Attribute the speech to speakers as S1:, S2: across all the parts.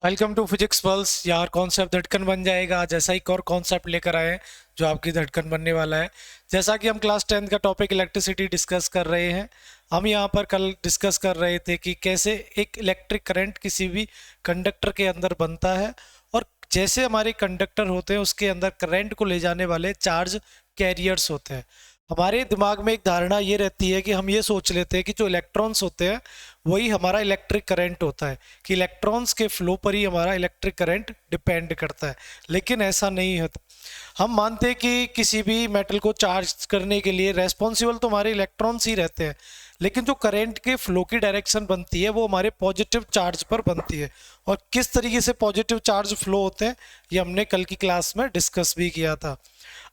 S1: Welcome to physics pulse. यार concept धड़कन बन जाएगा। जैसा एक और कॉन्सेप्ट लेकर आए हैं जो आपकी धड़कन बनने वाला है। जैसा कि हम क्लास 10 का टॉपिक इलेक्ट्रिसिटी डिस्कस कर रहे हैं। हम यहाँ पर कल डिस्कस कर रहे थे कि कैसे एक इलेक्ट्रिक करंट किसी भी कंडक्टर के अंदर बनता है, और जैसे हमारे कंडक्टर होते हैं उसके अंदर करंट को ले जाने वाले चार्ज कैरियर्स होते हैं। हमारे दिमाग में एक धारणा ये रहती है कि हम ये सोच लेते हैं कि जो इलेक्ट्रॉन्स होते हैं वही हमारा इलेक्ट्रिक करंट होता है, कि इलेक्ट्रॉन्स के फ्लो पर ही हमारा इलेक्ट्रिक करंट डिपेंड करता है। लेकिन ऐसा नहीं है। हम मानते हैं कि किसी भी मेटल को चार्ज करने के लिए रेस्पॉन्सिबल तो हमारे इलेक्ट्रॉन्स ही रहते हैं, लेकिन जो करंट के फ्लो की डायरेक्शन बनती है वो हमारे पॉजिटिव चार्ज पर बनती है। और किस तरीके से पॉजिटिव चार्ज फ्लो होते हैं ये हमने कल की क्लास में डिस्कस भी किया था।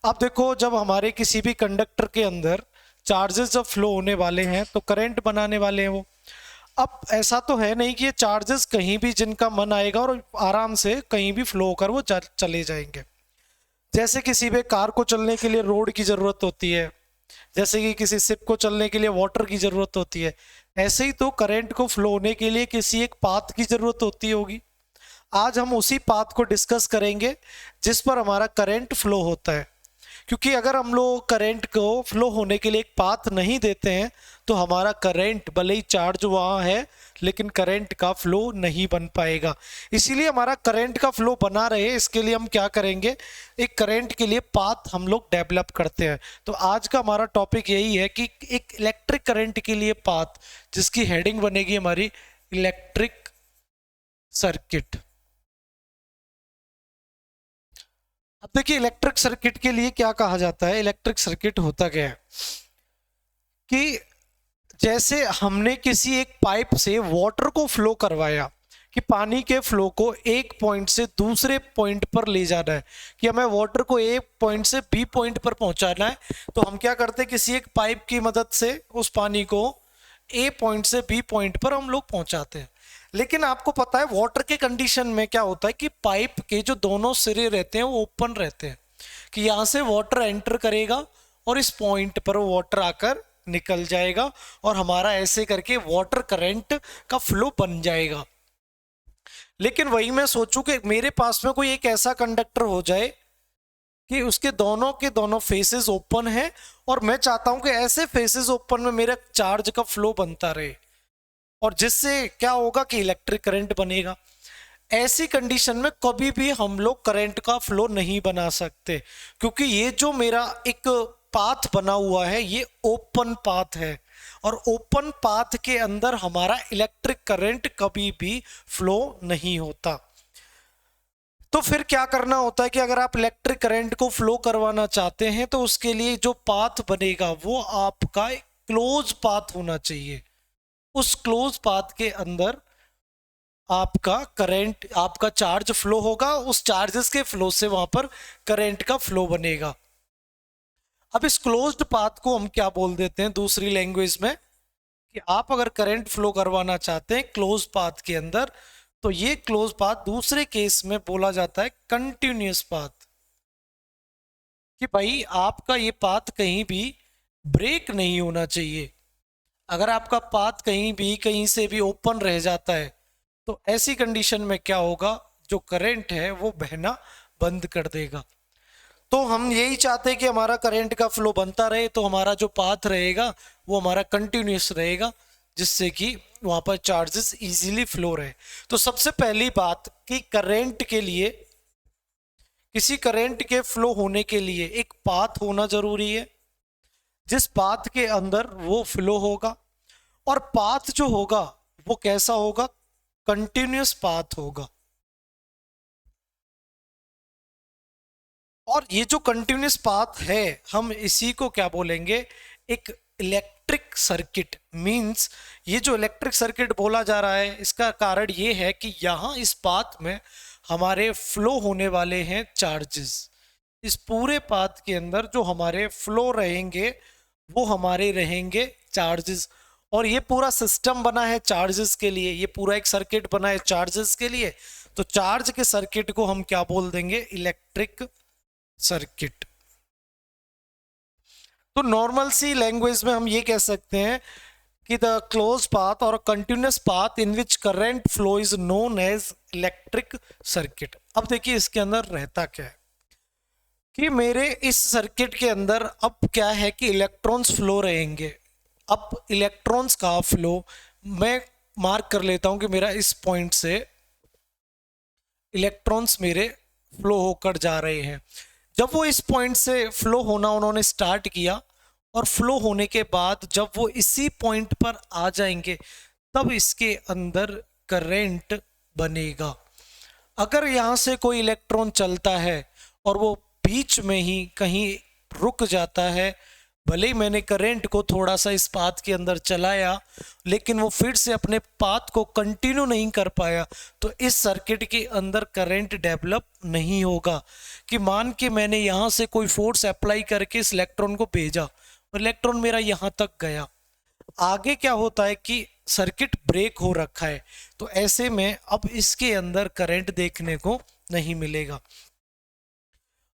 S1: अब देखो, जब हमारे किसी भी कंडक्टर के अंदर चार्जेस जब फ्लो होने वाले हैं तो करंट बनाने वाले हैं वो। अब ऐसा तो है नहीं कि ये चार्जेस कहीं भी जिनका मन आएगा और आराम से कहीं भी फ्लो होकर वो चले जाएंगे। जैसे किसी भी कार को चलने के लिए रोड की जरूरत होती है, जैसे कि किसी शिप को चलने के लिए वाटर की जरूरत होती है, ऐसे ही तो करंट को फ्लो होने के लिए किसी एक पाथ की जरूरत होती होगी। आज हम उसी पाथ को डिस्कस करेंगे जिस पर हमारा करंट फ्लो होता है। क्योंकि अगर हम लोग करंट को फ्लो होने के लिए एक पाथ नहीं देते हैं तो हमारा करंट भले ही चार्ज वहाँ है लेकिन करंट का फ्लो नहीं बन पाएगा। इसीलिए हमारा करंट का फ्लो बना रहे इसके लिए हम क्या करेंगे, एक करंट के लिए पाथ हम लोग डेवलप करते हैं। तो आज का हमारा टॉपिक यही है कि एक इलेक्ट्रिक करंट के लिए पाथ, जिसकी हेडिंग बनेगी हमारी इलेक्ट्रिक सर्किट। अब देखिए, इलेक्ट्रिक सर्किट के लिए क्या कहा जाता है। इलेक्ट्रिक सर्किट होता क्या है कि जैसे हमने किसी एक पाइप से वाटर को फ्लो करवाया, कि पानी के फ्लो को एक पॉइंट से दूसरे पॉइंट पर ले जाना है, कि हमें वाटर को ए पॉइंट से बी पॉइंट पर पहुंचाना है। तो हम क्या करते हैं, किसी एक पाइप की मदद से उस पानी को ए पॉइंट से बी पॉइंट पर हम लोग पहुंचाते हैं। लेकिन आपको पता है वाटर के कंडीशन में क्या होता है कि पाइप के जो दोनों सिरे रहते हैं वो ओपन रहते हैं, कि यहाँ से वाटर एंटर करेगा और इस पॉइंट पर वो वाटर आकर निकल जाएगा और हमारा ऐसे करके वाटर करंट का फ्लो बन जाएगा। लेकिन वही मैं सोचूं कि मेरे पास में कोई एक ऐसा कंडक्टर हो जाए कि उसके दोनों के दोनों फेसेस ओपन है, और मैं चाहता हूं कि ऐसे फेसेस ओपन में मेरा चार्ज का फ्लो बनता रहे, और जिससे क्या होगा कि इलेक्ट्रिक करंट बनेगा। ऐसी कंडीशन में कभी भी हम लोग करंट का फ्लो नहीं बना सकते, क्योंकि ये जो मेरा एक पाथ बना हुआ है ये ओपन पाथ है, और ओपन पाथ के अंदर हमारा इलेक्ट्रिक करंट कभी भी फ्लो नहीं होता। तो फिर क्या करना होता है कि अगर आप इलेक्ट्रिक करंट को फ्लो करवाना चाहते हैं तो उसके लिए जो पाथ बनेगा वो आपका क्लोज पाथ होना चाहिए। उस क्लोज पाथ के अंदर आपका करंट, आपका चार्ज फ्लो होगा, उस चार्जेस के फ्लो से वहां पर करंट का फ्लो बनेगा। अब इस क्लोज्ड पाथ को हम क्या बोल देते हैं दूसरी लैंग्वेज में, कि आप अगर करंट फ्लो करवाना चाहते हैं क्लोज पाथ के अंदर तो ये क्लोज पाथ दूसरे केस में बोला जाता है कंटिन्यूअस पाथ। कि भाई आपका ये पाथ कहीं भी ब्रेक नहीं होना चाहिए। अगर आपका पाथ कहीं भी कहीं से भी ओपन रह जाता है तो ऐसी कंडीशन में क्या होगा, जो करंट है वो बहना बंद कर देगा। तो हम यही चाहते हैं कि हमारा करंट का फ्लो बनता रहे, तो हमारा जो पाथ रहेगा वो हमारा कंटिन्यूस रहेगा, जिससे कि वहां पर चार्जेस इजीली फ्लो रहे। तो सबसे पहली बात कि करंट के लिए, किसी करंट के फ्लो होने के लिए एक पाथ होना जरूरी है, जिस पाथ के अंदर वो फ्लो होगा। और पाथ जो होगा वो कैसा होगा, कंटिन्यूस पाथ होगा। और ये जो कंटिन्यूस पाथ है हम इसी को क्या बोलेंगे, एक इलेक्ट्रिक सर्किट। मींस ये जो इलेक्ट्रिक सर्किट बोला जा रहा है इसका कारण ये है कि यहाँ इस पाथ में हमारे फ्लो होने वाले हैं चार्जेस। इस पूरे पाथ के अंदर जो हमारे फ्लो रहेंगे वो हमारे रहेंगे चार्जेस। और ये पूरा सिस्टम बना है चार्जेस के लिए, ये पूरा एक सर्किट बना है चार्जेस के लिए। तो चार्ज के सर्किट को हम क्या बोल देंगे, इलेक्ट्रिक सर्किट। तो नॉर्मल सी लैंग्वेज में हम ये कह सकते हैं कि द क्लोज पाथ और continuous path in which current flow is known as electric circuit. अब देखिए इसके अंदर रहता क्या है कि मेरे इस सर्किट के अंदर अब क्या है कि इलेक्ट्रॉन्स फ्लो रहेंगे। अब इलेक्ट्रॉन्स का फ्लो मैं मार्क कर लेता हूं कि मेरा इस पॉइंट से इलेक्ट्रॉन्स मेरे फ्लो होकर जा रहे हैं। जब वो इस पॉइंट से फ्लो होना उन्होंने स्टार्ट किया और फ्लो होने के बाद जब वो इसी पॉइंट पर आ जाएंगे तब इसके अंदर करंट बनेगा। अगर यहाँ से कोई इलेक्ट्रॉन चलता है और वो बीच में ही कहीं रुक जाता है, भले ही मैंने करंट को थोड़ा सा इस पाथ के अंदर चलाया लेकिन वो फिर से अपने पाथ को कंटिन्यू नहीं कर पाया, तो इस सर्किट के अंदर करंट डेवलप नहीं होगा। कि मान के मैंने यहाँ से कोई फोर्स अप्लाई करके इस इलेक्ट्रॉन को भेजा और इलेक्ट्रॉन मेरा यहाँ तक गया, आगे क्या होता है कि सर्किट ब्रेक हो रखा है, तो ऐसे में अब इसके अंदर करंट देखने को नहीं मिलेगा।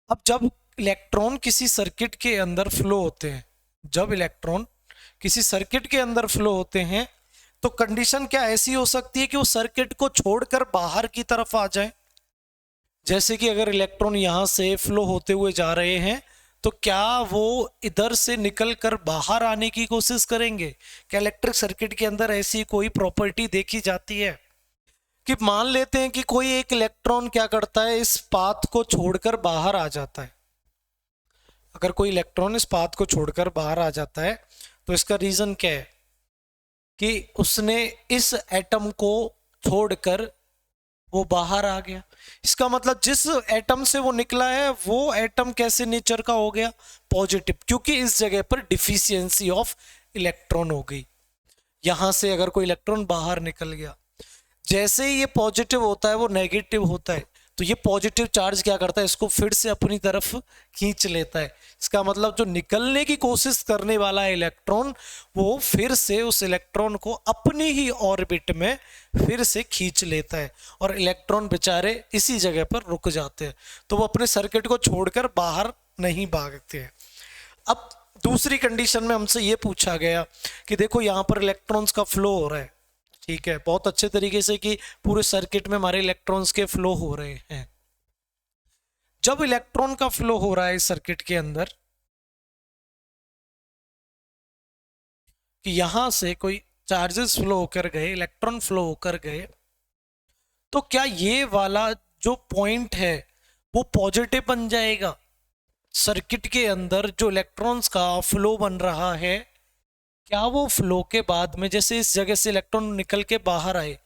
S1: अब जब इलेक्ट्रॉन किसी सर्किट के अंदर फ्लो होते हैं, जब इलेक्ट्रॉन किसी सर्किट के अंदर फ्लो होते हैं तो कंडीशन क्या ऐसी हो सकती है कि वो सर्किट को छोड़कर बाहर की तरफ आ जाए। जैसे कि अगर इलेक्ट्रॉन यहां से फ्लो होते हुए जा रहे हैं तो क्या वो इधर से निकलकर बाहर आने की कोशिश करेंगे? क्या इलेक्ट्रिक सर्किट के अंदर ऐसी कोई प्रॉपर्टी देखी जाती है कि मान लेते हैं कि कोई एक इलेक्ट्रॉन क्या करता है, इस पाथ को छोड़कर बाहर आ जाता है। अगर कोई इलेक्ट्रॉन इस पाथ को छोड़कर बाहर आ जाता है तो इसका रीजन क्या है कि उसने इस एटम को छोड़कर वो बाहर आ गया। इसका मतलब जिस एटम से वो निकला है वो एटम कैसे नेचर का हो गया? पॉजिटिव, क्योंकि इस जगह पर डिफिशियंसी ऑफ इलेक्ट्रॉन हो गई। यहां से अगर कोई इलेक्ट्रॉन बाहर निकल गया, जैसे ही ये पॉजिटिव होता है वो नेगेटिव होता है, तो ये पॉजिटिव चार्ज क्या करता है, इसको फिर से अपनी तरफ खींच लेता है। इसका मतलब जो निकलने की कोशिश करने वाला है इलेक्ट्रॉन, वो फिर से उस इलेक्ट्रॉन को अपनी ही ऑर्बिट में फिर से खींच लेता है और इलेक्ट्रॉन बेचारे इसी जगह पर रुक जाते हैं, तो वो अपने सर्किट को छोड़कर बाहर नहीं भागते हैं। अब दूसरी कंडीशन में हमसे ये पूछा गया कि देखो यहाँ पर इलेक्ट्रॉन्स का फ्लो हो रहा है, ठीक है, बहुत अच्छे तरीके से कि पूरे सर्किट में हमारे इलेक्ट्रॉन्स के फ्लो हो रहे हैं। जब इलेक्ट्रॉन का फ्लो हो रहा है इस सर्किट के अंदर कि यहां से कोई चार्जेस फ्लो होकर गए, इलेक्ट्रॉन फ्लो होकर गए, तो क्या ये वाला जो पॉइंट है वो पॉजिटिव बन जाएगा? सर्किट के अंदर जो इलेक्ट्रॉन्स का फ्लो बन रहा है, क्या वो फ्लो के बाद में जैसे इस जगह से इलेक्ट्रॉन निकल के बाहर आए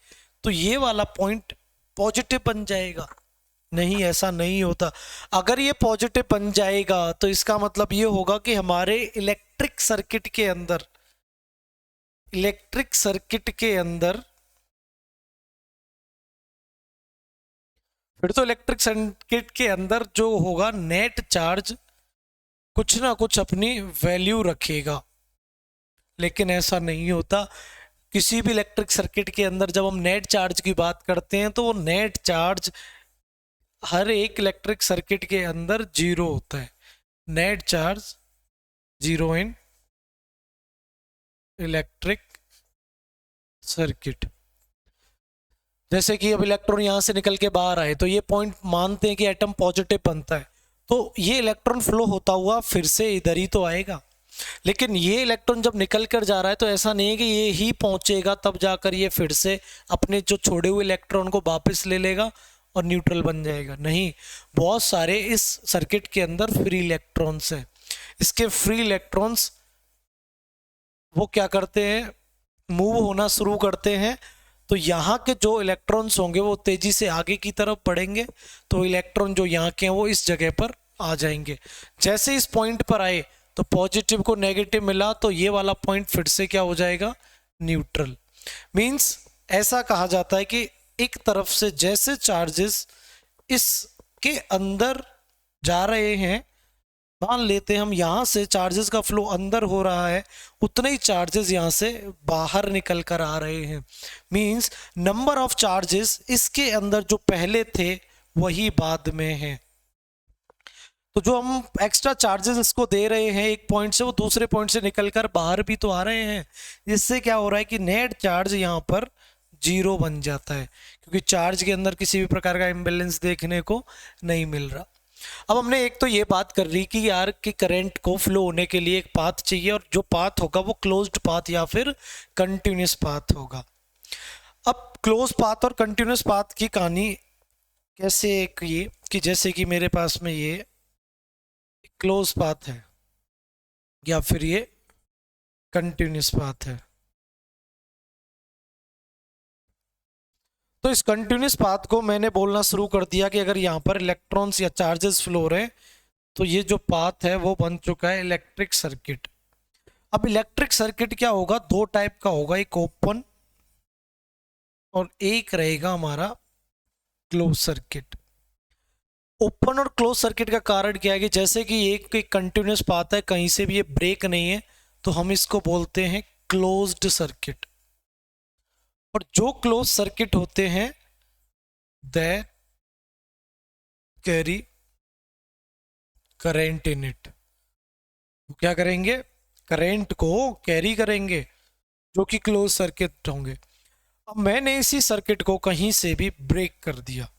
S1: तो ये वाला पॉइंट पॉजिटिव बन जाएगा? नहीं, ऐसा नहीं होता। अगर ये पॉजिटिव बन जाएगा तो इसका मतलब ये होगा कि हमारे इलेक्ट्रिक सर्किट के अंदर फिर तो इलेक्ट्रिक सर्किट के अंदर जो होगा नेट चार्ज कुछ ना कुछ अपनी वैल्यू रखेगा, लेकिन ऐसा नहीं होता। किसी भी इलेक्ट्रिक सर्किट के अंदर जब हम नेट चार्ज की बात करते हैं तो वो नेट चार्ज हर एक इलेक्ट्रिक सर्किट के अंदर जीरो होता है। Net charge zero in electric circuit. जैसे कि अब इलेक्ट्रॉन यहां से निकल के बाहर आए तो ये पॉइंट मानते हैं कि एटम पॉजिटिव बनता है, तो ये इलेक्ट्रॉन फ्लो होता हुआ फिर से इधर ही तो आएगा। लेकिन ये इलेक्ट्रॉन जब निकल कर जा रहा है तो ऐसा नहीं है कि ये ही पहुंचेगा तब जाकर ये फिर से अपने जो छोड़े हुए इलेक्ट्रॉन को वापस ले लेगा और न्यूट्रल बन जाएगा। नहीं, बहुत सारे इस सर्किट के अंदर फ्री इलेक्ट्रॉन्स हैं। इसके फ्री इलेक्ट्रॉन्स वो क्या करते हैं, मूव होना शुरू करते हैं, तो यहाँ के जो इलेक्ट्रॉन्स होंगे वो तेजी से आगे की तरफ बढ़ेंगे, तो इलेक्ट्रॉन जो यहाँ के हैं वो इस जगह पर आ जाएंगे। जैसे इस पॉइंट पर आए तो पॉजिटिव को नेगेटिव मिला तो ये वाला पॉइंट फिर से क्या हो जाएगा, न्यूट्रल। मींस ऐसा कहा जाता है कि एक तरफ से जैसे चार्जेस इसके अंदर जा रहे हैं, मान लेते हैं हम यहां से चार्जेस का फ्लो अंदर हो रहा है, उतने ही चार्जेस यहां से बाहर निकल कर आ रहे हैं। मींस नंबर ऑफ चार्जेस इसके अंदर जो पहले थे वही बाद में है। तो जो हम एक्स्ट्रा चार्जेस इसको दे रहे हैं एक पॉइंट से, वो दूसरे पॉइंट से निकलकर बाहर भी तो आ रहे हैं, जिससे क्या हो रहा है कि नेट चार्ज यहाँ पर जीरो बन जाता है, क्योंकि चार्ज के अंदर किसी भी प्रकार का इम्बैलेंस देखने को नहीं मिल रहा। अब हमने एक तो ये बात कर ली कि यार कि करंट को फ्लो होने के लिए एक पाथ चाहिए, और जो पाथ होगा वो क्लोज्ड पाथ या फिर कंटिन्यूस पाथ होगा। अब क्लोज पाथ और कंटिन्यूस पाथ की कहानी कैसे, एक ये कि जैसे कि मेरे पास में ये क्लोज पाथ है या फिर ये कंटिन्यूस पाथ है, तो इस कंटिन्यूस पाथ को मैंने बोलना शुरू कर दिया कि अगर यहाँ पर इलेक्ट्रॉन्स या चार्जेस फ्लो हो रहे हैं तो ये जो पाथ है वो बन चुका है इलेक्ट्रिक सर्किट। अब इलेक्ट्रिक सर्किट क्या होगा, दो टाइप का होगा, एक ओपन और एक रहेगा हमारा क्लोज सर्किट। ओपन और क्लोज सर्किट का कारण क्या है कि जैसे कि एक कंटिन्यूस पाथ है, कहीं से भी ये ब्रेक नहीं है, तो हम इसको बोलते हैं क्लोज्ड सर्किट। और जो क्लोज सर्किट होते हैं they carry current in it, क्या करेंगे, करंट को कैरी करेंगे, जो कि क्लोज सर्किट होंगे। अब मैंने इसी सर्किट को कहीं से भी ब्रेक कर दिया,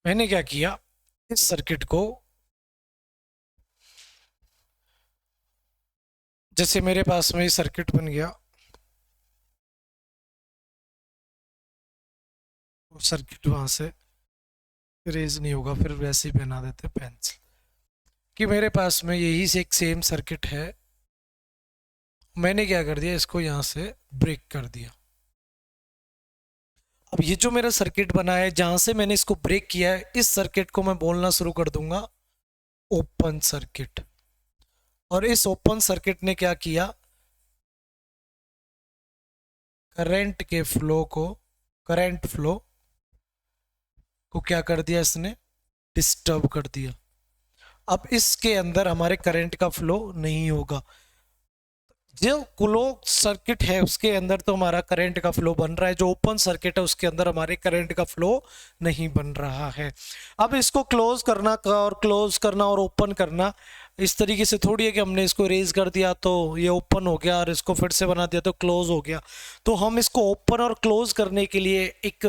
S1: मैंने क्या किया, इस सर्किट को, जैसे मेरे पास में ये सर्किट बन गया, सर्किट वहां से रेज नहीं होगा, फिर वैसे ही बना देते पेंसिल, कि मेरे पास में यही से एक सेम सर्किट है, मैंने क्या कर दिया, इसको यहां से ब्रेक कर दिया। अब ये जो मेरा सर्किट बना है, जहां से मैंने इसको ब्रेक किया है, इस सर्किट को मैं बोलना शुरू कर दूंगा ओपन सर्किट। और इस ओपन सर्किट ने क्या किया, करंट के फ्लो को, करंट फ्लो को क्या कर दिया, इसने डिस्टर्ब कर दिया। अब इसके अंदर हमारे करंट का फ्लो नहीं होगा। जो क्लोज सर्किट है उसके अंदर तो हमारा करंट का फ्लो बन रहा है, जो ओपन सर्किट है उसके अंदर हमारे करंट का फ्लो नहीं बन रहा है। अब इसको क्लोज करना और क्लोज करना और ओपन करना इस तरीके से थोड़ी है कि हमने इसको रेज कर दिया तो ये ओपन हो गया और इसको फिर से बना दिया तो क्लोज हो गया। तो हम इसको ओपन और क्लोज करने के लिए एक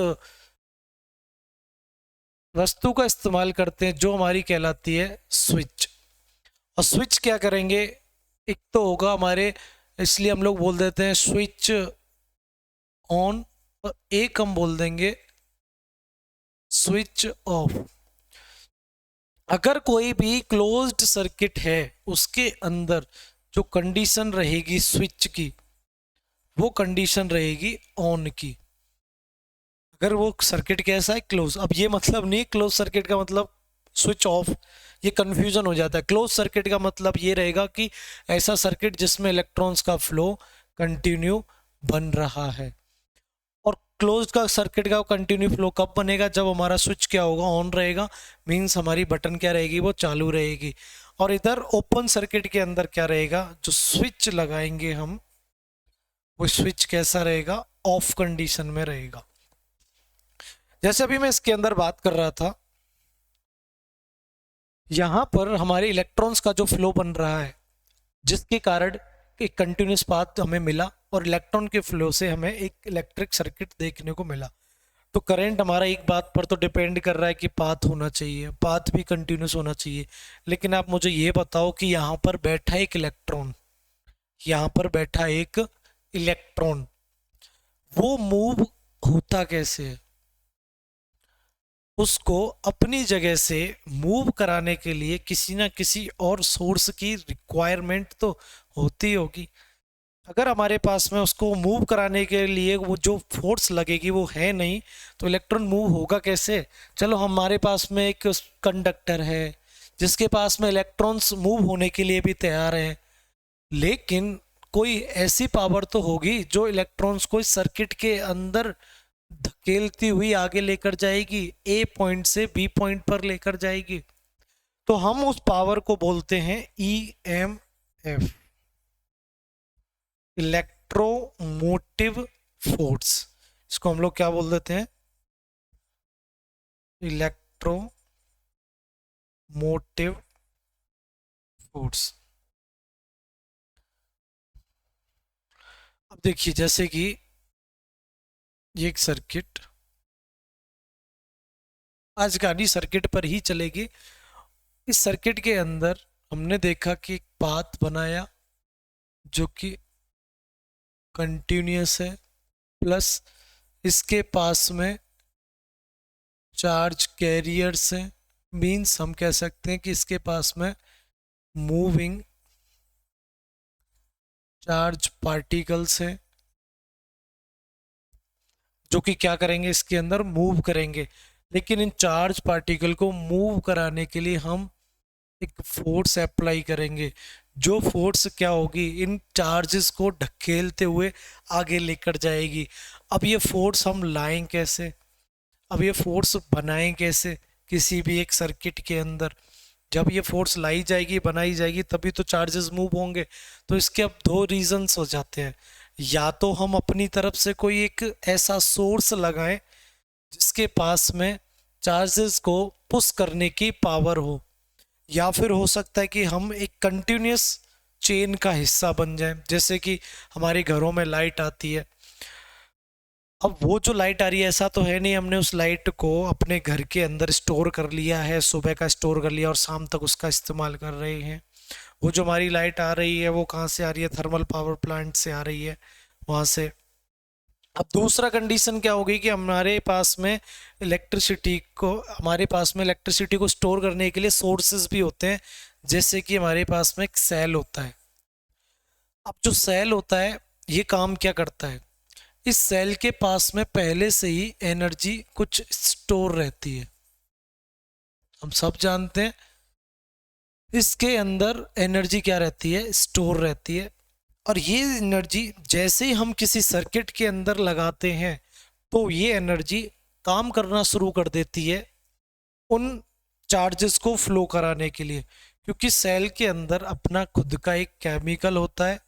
S1: वस्तु का इस्तेमाल करते हैं जो हमारी कहलाती है स्विच। और स्विच क्या करेंगे, एक तो होगा हमारे, इसलिए हम लोग बोल देते हैं स्विच ऑन, और एक हम बोल देंगे स्विच ऑफ। अगर कोई भी क्लोज्ड सर्किट है उसके अंदर जो कंडीशन रहेगी स्विच की, वो कंडीशन रहेगी ऑन की। अगर वो सर्किट कैसा है, क्लोज। अब ये मतलब नहीं क्लोज सर्किट का मतलब स्विच ऑफ, ये कंफ्यूजन हो जाता है। क्लोज सर्किट का मतलब ये रहेगा कि ऐसा सर्किट जिसमें इलेक्ट्रॉन्स का फ्लो कंटिन्यू बन रहा है। और क्लोज का सर्किट का कंटिन्यू फ्लो कब बनेगा, जब हमारा स्विच क्या होगा, ऑन रहेगा, मींस हमारी बटन क्या रहेगी, वो चालू रहेगी। और इधर ओपन सर्किट के अंदर क्या रहेगा, जो स्विच लगाएंगे हम, वो स्विच कैसा रहेगा, ऑफ कंडीशन में रहेगा। जैसे अभी मैं इसके अंदर बात कर रहा था, यहां पर हमारे इलेक्ट्रॉन्स का जो फ्लो बन रहा है, जिसके कारण एक कंटिन्यूस पाथ हमें मिला, और इलेक्ट्रॉन के फ्लो से हमें एक इलेक्ट्रिक सर्किट देखने को मिला। तो करंट हमारा एक बात पर तो डिपेंड कर रहा है कि पाथ होना चाहिए, पाथ भी कंटिन्यूस होना चाहिए। लेकिन आप मुझे ये बताओ कि यहाँ पर बैठा एक इलेक्ट्रॉन, यहाँ पर बैठा एक इलेक्ट्रॉन, वो मूव होता कैसे है? उसको अपनी जगह से मूव कराने के लिए किसी ना किसी और सोर्स की रिक्वायरमेंट तो होती होगी। अगर हमारे पास में उसको मूव कराने के लिए वो जो फोर्स लगेगी वो है नहीं, तो इलेक्ट्रॉन मूव होगा कैसे? चलो हमारे पास में एक कंडक्टर है जिसके पास में इलेक्ट्रॉन्स मूव होने के लिए भी तैयार हैं, लेकिन कोई ऐसी पावर तो होगी जो इलेक्ट्रॉन्स को इस सर्किट के अंदर धकेलती हुई आगे लेकर जाएगी, ए पॉइंट से बी पॉइंट पर लेकर जाएगी। तो तो हम उस पावर को बोलते हैं EMF, इलेक्ट्रोमोटिव फोर्स। इसको हम लोग क्या बोल देते हैं? Electromotive force. अब देखिए, जैसे कि ये एक सर्किट, आज गाड़ी सर्किट पर ही चलेगी। इस सर्किट के अंदर हमने देखा कि एक पाथ बनाया जो कि कंटिन्यूअस है, प्लस इसके पास में चार्ज कैरियर्स हैं। मीन्स हम कह सकते हैं कि इसके पास में मूविंग चार्ज पार्टिकल्स हैं जो कि क्या करेंगे, इसके अंदर मूव करेंगे। लेकिन इन चार्ज पार्टिकल को मूव कराने के लिए हम एक फोर्स अप्लाई करेंगे। जो फोर्स क्या होगी, इन चार्जेस को ढकेलते हुए आगे लेकर जाएगी। अब ये फोर्स हम लाएं कैसे, अब ये फोर्स बनाएं कैसे किसी भी एक सर्किट के अंदर? जब ये फोर्स लाई जाएगी, बनाई जाएगी, तभी तो चार्जेस मूव होंगे। तो इसके अब दो रीजंस हो जाते हैं। या तो हम अपनी तरफ से कोई एक ऐसा सोर्स लगाएं जिसके पास में चार्जेस को पुश करने की पावर हो, या फिर हो सकता है कि हम एक कंटिन्यूस चेन का हिस्सा बन जाएं। जैसे कि हमारे घरों में लाइट आती है, अब वो जो लाइट आ रही है, ऐसा तो है नहीं हमने उस लाइट को अपने घर के अंदर स्टोर कर लिया है, सुबह का स्टोर कर लिया और शाम तक उसका इस्तेमाल कर रहे हैं। वो जो हमारी लाइट आ रही है वो कहाँ से आ रही है? थर्मल पावर प्लांट से आ रही है, वहाँ से। अब दूसरा कंडीशन क्या होगी कि हमारे पास में इलेक्ट्रिसिटी को स्टोर करने के लिए सोर्सेज भी होते हैं। जैसे कि हमारे पास में एक सेल होता है। अब जो सेल होता है ये काम क्या करता है? इस सेल के पास में पहले से ही एनर्जी कुछ स्टोर रहती है, हम सब जानते हैं। इसके अंदर एनर्जी क्या रहती है? स्टोर रहती है। और ये एनर्जी जैसे ही हम किसी सर्किट के अंदर लगाते हैं तो ये एनर्जी काम करना शुरू कर देती है उन चार्जेस को फ्लो कराने के लिए। क्योंकि सेल के अंदर अपना खुद का एक केमिकल होता है,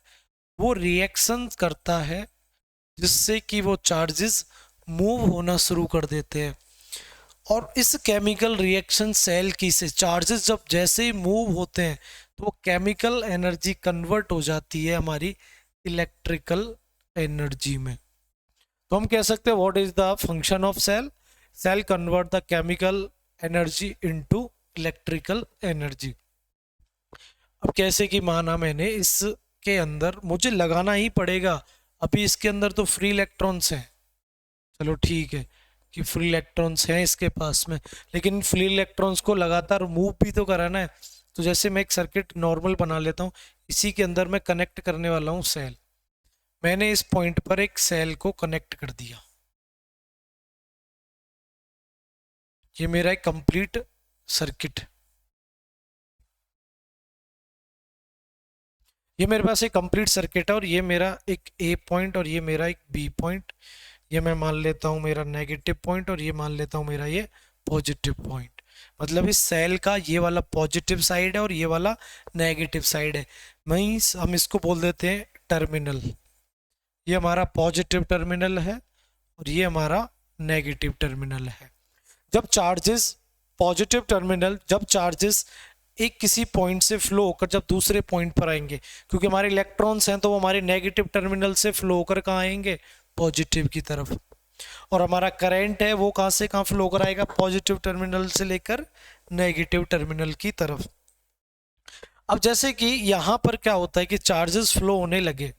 S1: वो रिएक्शन करता है जिससे कि वो चार्जेस मूव होना शुरू कर देते हैं। और इस केमिकल रिएक्शन सेल की से चार्जेस जब जैसे ही मूव होते हैं तो वो केमिकल एनर्जी कन्वर्ट हो जाती है हमारी इलेक्ट्रिकल एनर्जी में। तो हम कह सकते हैं what is the function of cell? Cell convert the chemical energy into electrical energy. अब कैसे कि माना मैंने इसके अंदर मुझे लगाना ही पड़ेगा, अभी इसके अंदर तो फ्री इलेक्ट्रॉन्स हैं, चलो ठीक है कि फ्री इलेक्ट्रॉन्स हैं इसके पास में, लेकिन फ्री इलेक्ट्रॉन्स को लगातार मूव भी तो कराना है। तो जैसे मैं एक सर्किट नॉर्मल बना लेता हूँ, इसी के अंदर मैं कनेक्ट करने वाला हूँ सेल। मैंने इस पॉइंट पर एक सेल को कनेक्ट कर दिया, ये मेरा एक कंप्लीट सर्किट। ये मेरे पास एक कंप्लीट सर्किट है और ये मेरा एक ए पॉइंट और ये मेरा एक बी पॉइंट। ये मैं मान लेता हूँ मेरा नेगेटिव पॉइंट और ये मान लेता हूँ मेरा ये पॉजिटिव पॉइंट। मतलब इस सेल का ये वाला पॉजिटिव साइड है और ये वाला नेगेटिव साइड है। मीन्स हम इसको बोल देते हैं टर्मिनल। ये हमारा पॉजिटिव टर्मिनल है और ये हमारा नेगेटिव टर्मिनल है। जब चार्जेस एक किसी पॉइंट से फ्लो होकर जब दूसरे पॉइंट पर आएंगे, क्योंकि हमारे इलेक्ट्रॉन्स हैं तो वो हमारे नेगेटिव टर्मिनल से फ्लो होकर कहाँ आएंगे? पॉजिटिव की तरफ। और हमारा करंट है वो कहाँ से कहाँ फ्लो कराएगा? पॉजिटिव टर्मिनल से लेकर नेगेटिव टर्मिनल की तरफ। अब जैसे कि यहाँ पर क्या होता है कि चार्जेस फ्लो होने लगे,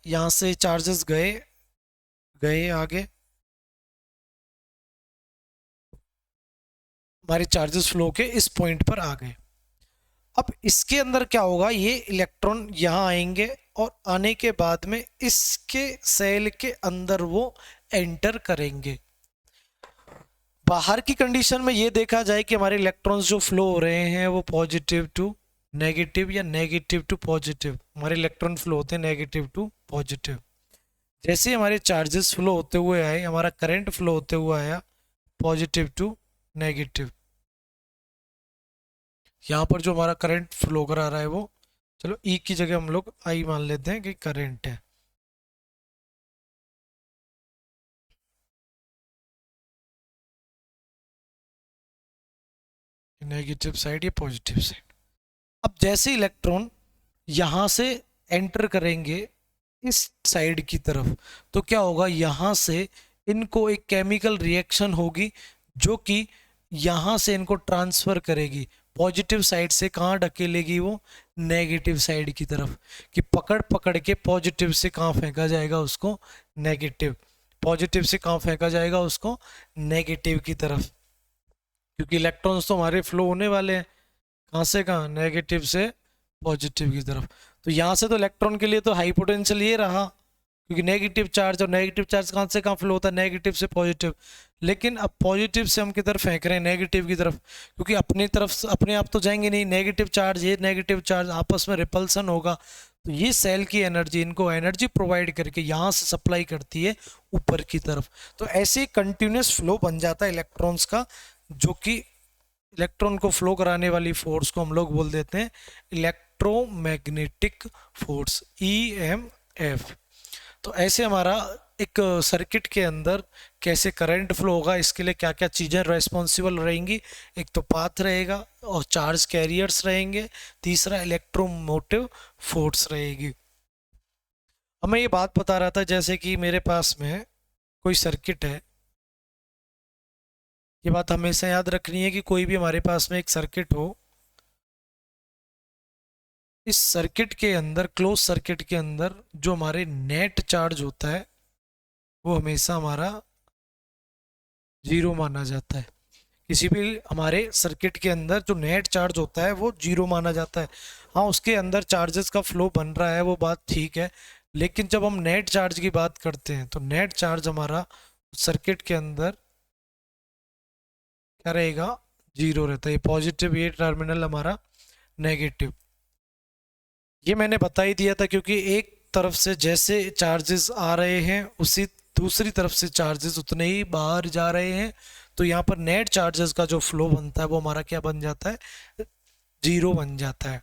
S1: यहाँ से चार्जेस गए आगे, हमारे चार्जेस फ्लो के इस पॉइंट पर आ गए। अब इसके अंदर क्या होगा? ये इलेक्ट्रॉन यहाँ आएंगे और आने के बाद में इसके सेल के अंदर वो एंटर करेंगे। बाहर की कंडीशन में ये देखा जाए कि हमारे इलेक्ट्रॉन्स जो फ्लो हो रहे हैं वो पॉजिटिव टू नेगेटिव या नेगेटिव टू पॉजिटिव, हमारे इलेक्ट्रॉन फ्लो होते हैं नेगेटिव टू पॉजिटिव। जैसे हमारे चार्जेस फ्लो होते हुए आए, हमारा करंट फ्लो होते हुए आया पॉजिटिव टू नेगेटिव। यहाँ पर जो हमारा करंट फ्लो करा रहा है वो, चलो ई की जगह हम लोग आई मान लेते हैं कि करंट है। नेगेटिव साइड या पॉजिटिव साइड। अब जैसे इलेक्ट्रॉन यहाँ से एंटर करेंगे इस साइड की तरफ, तो क्या होगा, यहाँ से इनको एक केमिकल रिएक्शन होगी जो कि यहाँ से इनको ट्रांसफर करेगी पॉजिटिव साइड से। कहाँ ढकेलेगी वो, नेगेटिव साइड की तरफ, कि पकड़ पकड़ के पॉजिटिव से कहाँ फेंका जाएगा उसको, नेगेटिव। पॉजिटिव से कहाँ फेंका जाएगा उसको, नेगेटिव की तरफ, क्योंकि इलेक्ट्रॉन्स तो हमारे फ्लो होने वाले हैं कहाँ से कहाँ, नेगेटिव से पॉजिटिव की तरफ। तो यहाँ से तो इलेक्ट्रॉन के लिए तो हाई पोटेंशियल ये रहा, क्योंकि नेगेटिव चार्ज, और नेगेटिव चार्ज कहाँ से कहाँ फ्लो होता है, नेगेटिव से पॉजिटिव। लेकिन अब पॉजिटिव से हम किधर फेंक रहे हैं, नेगेटिव की तरफ, क्योंकि अपनी तरफ अपने आप तो जाएंगे नहीं, नेगेटिव चार्ज ये नेगेटिव चार्ज आपस में रिपल्सन होगा। तो ये सेल की एनर्जी इनको एनर्जी प्रोवाइड करके यहाँ से सप्लाई करती है ऊपर की तरफ। तो ऐसे कंटिन्यूस फ्लो बन जाता है इलेक्ट्रॉन्स का, जो कि इलेक्ट्रॉन को फ्लो कराने वाली फोर्स को हम लोग बोल देते हैं इलेक्ट्रोमैग्नेटिक फोर्स, EMF। तो ऐसे हमारा एक सर्किट के अंदर कैसे करंट फ्लो होगा, इसके लिए क्या क्या चीज़ें रेस्पॉन्सिबल रहेंगी। एक तो पाथ रहेगा और चार्ज कैरियर्स रहेंगे, तीसरा इलेक्ट्रोमोटिव फोर्स रहेगी। अब मैं ये बात बता रहा था, जैसे कि मेरे पास में कोई सर्किट है, ये बात हमेशा याद रखनी है कि कोई भी हमारे पास में एक सर्किट हो, इस सर्किट के अंदर, क्लोज सर्किट के अंदर जो हमारे नेट चार्ज होता है वो हमेशा हमारा जीरो माना जाता है। किसी भी हमारे सर्किट के अंदर जो नेट चार्ज होता है वो जीरो माना जाता है। हाँ, उसके अंदर चार्जेस का फ्लो बन रहा है, वो बात ठीक है, लेकिन जब हम नेट चार्ज की बात करते हैं तो नेट चार्ज हमारा सर्किट के अंदर क्या रहेगा, जीरो रहता है। ये पॉजिटिव, ये टर्मिनल हमारा नेगेटिव। ये मैंने बता ही दिया था, क्योंकि एक तरफ से जैसे चार्जेस आ रहे हैं उसी दूसरी तरफ से चार्जेस उतने ही बाहर जा रहे हैं। तो यहाँ पर नेट चार्जेस का जो फ्लो बनता है वो हमारा क्या बन जाता है, जीरो बन जाता है।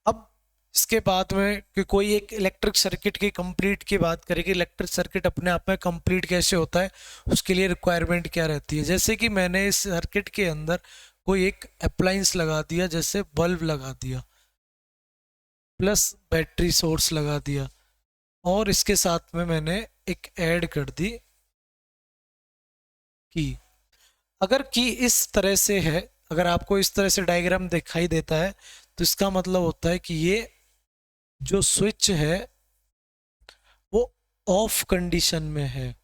S1: अब इसके बाद में कि कोई एक इलेक्ट्रिक सर्किट की कंप्लीट की बात करें कि इलेक्ट्रिक सर्किट अपने आप में कंप्लीट कैसे होता है, उसके लिए रिक्वायरमेंट क्या रहती है। जैसे कि मैंने इस सर्किट के अंदर कोई एक अप्लायंस लगा दिया, जैसे बल्ब लगा दिया, प्लस बैटरी सोर्स लगा दिया, और इसके साथ में मैंने एक ऐड कर दी की। अगर की इस तरह से है, अगर आपको इस तरह से डायग्राम दिखाई देता है तो इसका मतलब होता है कि ये जो स्विच है वो ऑफ कंडीशन में है।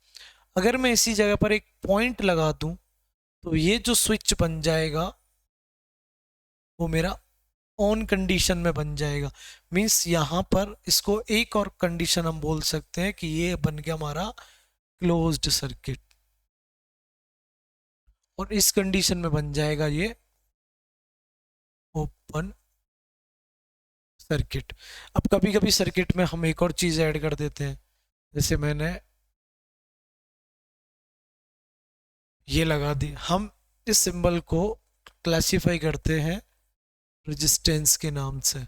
S1: अगर मैं इसी जगह पर एक पॉइंट लगा दूं तो ये जो स्विच बन जाएगा वो मेरा ऑन कंडीशन में बन जाएगा। मीन्स यहाँ पर इसको एक और कंडीशन हम बोल सकते हैं कि ये बन गया हमारा क्लोज्ड सर्किट, और इस कंडीशन में बन जाएगा ये ओपन सर्किट। अब कभी कभी सर्किट में हम एक और चीज ऐड कर देते हैं, जैसे मैंने ये लगा दी। हम इस सिंबल को क्लासिफाई करते हैं रेजिस्टेंस के नाम से।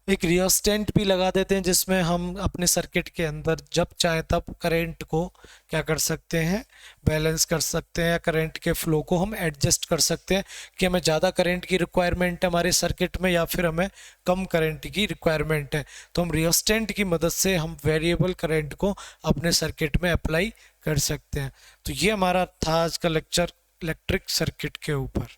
S1: एक रियोस्टेंट भी लगा देते हैं, जिसमें हम अपने सर्किट के अंदर जब चाहे तब करंट को क्या कर सकते हैं, बैलेंस कर सकते हैं, या करंट के फ्लो को हम एडजस्ट कर सकते हैं कि हमें ज़्यादा करंट की रिक्वायरमेंट है हमारे सर्किट में या फिर हमें कम करंट की रिक्वायरमेंट है। तो हम रियोस्टेंट की मदद से हम वेरिएबल करंट को अपने सर्किट में अप्लाई कर सकते हैं। तो ये हमारा था आज का लेक्चर इलेक्ट्रिक सर्किट के ऊपर।